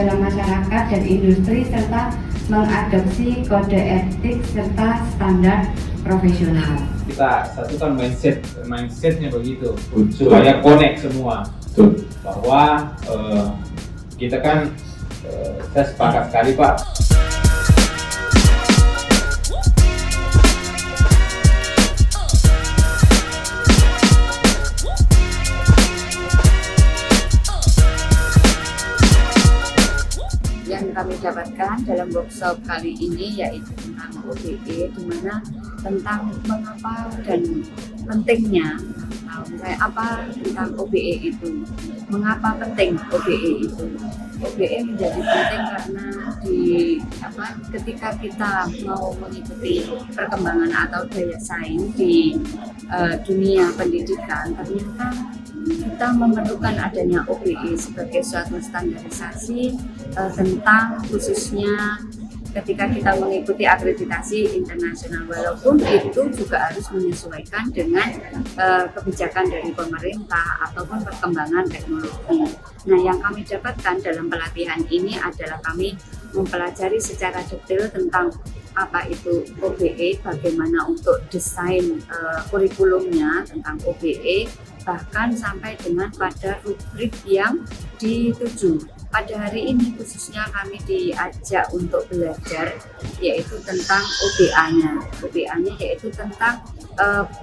dalam masyarakat dan industri serta mengadopsi kode etik serta standar profesional. Kita satukan mindsetnya begitu supaya connect semua bahwa kita kan saya sepakat sekali Pak. Yang kami dapatkan dalam workshop kali ini yaitu tentang OBE, di mana tentang mengapa dan pentingnya, misalnya apa tentang OBE itu, mengapa penting OBE itu. OBE menjadi penting karena ketika kita mau mengikuti perkembangan atau daya saing di dunia pendidikan, ternyata kita memerlukan adanya OBE sebagai suatu standarisasi tentang khususnya ketika kita mengikuti akreditasi internasional, walaupun itu juga harus menyesuaikan dengan kebijakan dari pemerintah ataupun perkembangan teknologi. Nah, yang kami dapatkan dalam pelatihan ini adalah kami mempelajari secara detail tentang apa itu OBE, bagaimana untuk desain kurikulumnya tentang OBE, bahkan sampai dengan pada rubrik yang dituju. Pada hari ini khususnya kami diajak untuk belajar yaitu tentang OBA-nya. OBA-nya yaitu tentang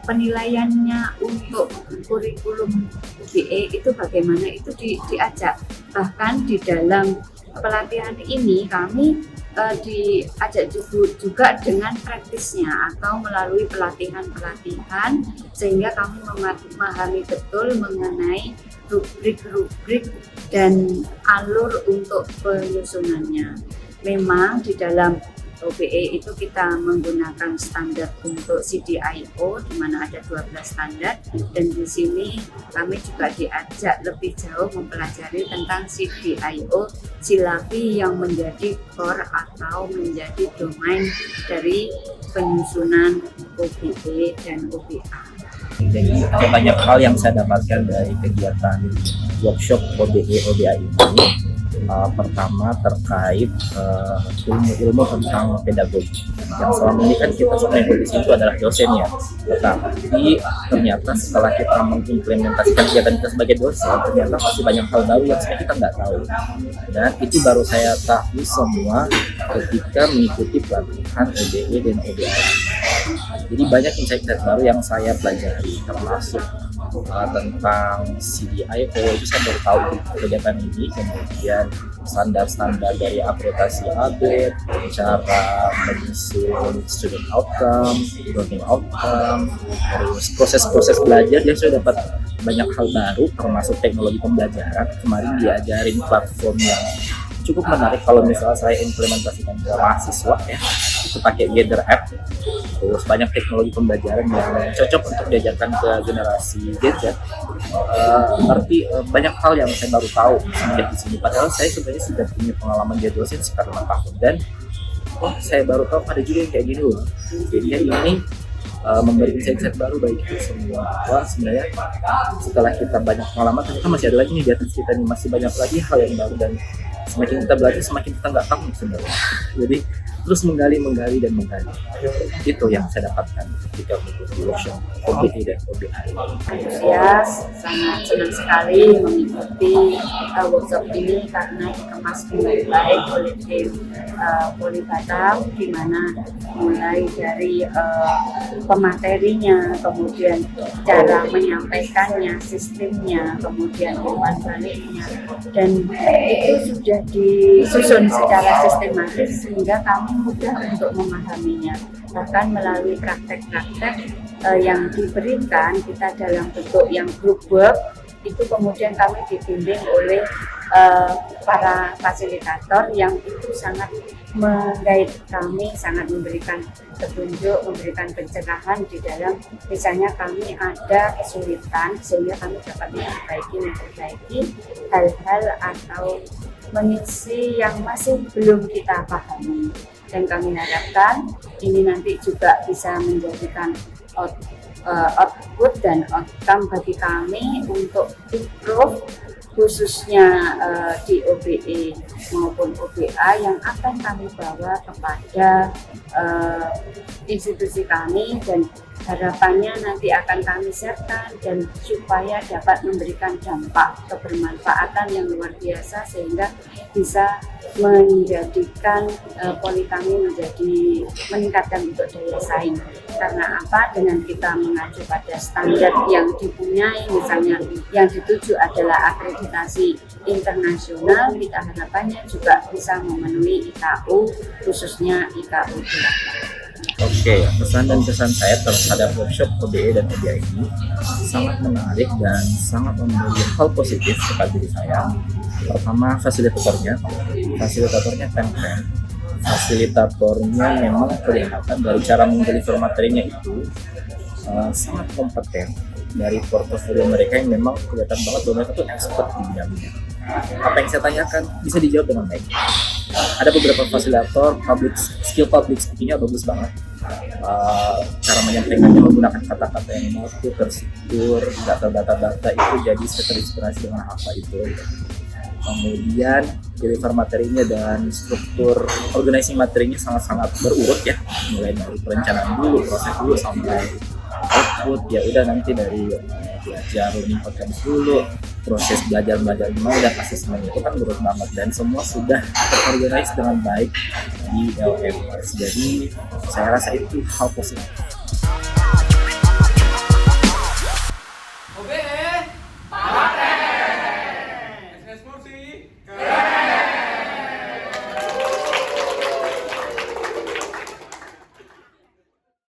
penilaiannya untuk kurikulum OBE itu bagaimana, itu diajak. Bahkan di dalam pelatihan ini kami diajak juga dengan praktisnya atau melalui pelatihan-pelatihan sehingga kami memahami betul mengenai rubrik-rubrik dan alur untuk penyusunannya. Memang di dalam OBE itu kita menggunakan standar untuk CDIO di mana ada 12 standar, dan di sini kami juga diajak lebih jauh mempelajari tentang CDIO silabi yang menjadi core atau menjadi domain dari penyusunan OBE dan OBA. Jadi ada banyak hal yang saya dapatkan dari kegiatan workshop OBE OBA ini. Pertama terkait ilmu tentang pedagogi. Yang selama ini kan kita semua yang di situ adalah dosennya. Tetapi ternyata setelah kita mengimplementasikan kegiatan kita sebagai dosen, ternyata masih banyak hal baru yang sebenarnya kita nggak tahu. Dan itu baru saya tahu semua ketika mengikuti pelatihan OBE dan OBA. Jadi banyak insight baru yang saya pelajari, termasuk tentang CDIO, itu saya baru tahu di kegiatan ini. Kemudian standar-standar dari akreditasi ABET, cara menyusun student outcome, learning outcome, terus proses-proses belajar. Dia sudah dapat banyak hal baru, termasuk teknologi pembelajaran. Kemarin diajarin platform yang cukup menarik kalau misalnya saya implementasikan ke mahasiswa ya, itu pakai Gather App. Terus banyak teknologi pembelajaran yang cocok untuk diajarkan ke generasi gadget. Berarti banyak hal yang saya baru tahu semenjak di sini. Padahal saya sebenarnya sudah punya pengalaman jadi dosen sekitar 5 tahun, dan saya baru tahu ada juga yang kayak gini loh. Jadi ini memberi insight baru bagi kita semua. Wah, sebenarnya setelah kita banyak pengalaman, ternyata masih ada lagi nih di atas kita nih, masih banyak lagi hal yang baru, dan semakin kita belajar semakin kita nggak tahu sebenarnya. Jadi terus menggali dan menggali. Itu yang saya dapatkan ketika mengikuti workshop OBE dan OBA. Antusias, sangat senang sekali mengikuti workshop ini karena dikemas dengan baik oleh tim Poli Batam, di mana mulai dari pematerinya, kemudian cara menyampaikannya, sistemnya, kemudian umpan baliknya, dan itu sudah disusun secara sistematis sehingga kami mudah untuk memahaminya. Bahkan melalui praktek-praktek yang diberikan kita dalam bentuk yang group work, itu kemudian kami dibimbing oleh para fasilitator yang itu sangat meng-guide kami, sangat memberikan petunjuk, memberikan pencerahan di dalam misalnya kami ada kesulitan sehingga kami dapat memperbaiki hal-hal atau mengisi yang masih belum kita pahami. Dan kami harapkan ini nanti juga bisa menjadikan output dan outcome bagi kami untuk improve khususnya di OBE maupun OBA yang akan kami bawa kepada institusi kami, dan harapannya nanti akan kami siapkan dan supaya dapat memberikan dampak kebermanfaatan yang luar biasa sehingga bisa menjadikan poli kami menjadi meningkatkan untuk daya saing. Karena apa? Dengan kita mengacu pada standar yang dipunyai, misalnya yang dituju adalah akreditasi internasional, kita harapannya juga bisa memenuhi IKU, khususnya IKU 8. Oke, pesan dan kesan saya terhadap workshop OBE dan OBA ini sangat menarik dan sangat memberi hal positif kepada diri saya. Pertama, fasilitatornya keren. Fasilitatornya memang kelihatan dari cara mendeliver materinya itu sangat kompeten. Dari portofolio mereka yang memang kelihatan banget bahwa mereka tuh expert di bidangnya. Apa yang saya tanyakan bisa dijawab dengan baik. Ada beberapa fasilitator skill public speaking-nya bagus banget. Cara menyampaikannya menggunakan kata-kata yang baku, terstruktur, data itu jadi terinspirasi dengan apa itu. Kemudian deliver materinya dan struktur organizing materinya sangat-sangat berurut ya, mulai dari perencanaan dulu, proses dulu sampai output. Ya udah nanti dari belajar learning outcomes dulu, proses belajar gimana dan asesmen itu kan berurut banget, dan semua sudah terorganize dengan baik di LMS. Jadi saya rasa itu hal positif. OBE, paten, eksekusi, keren.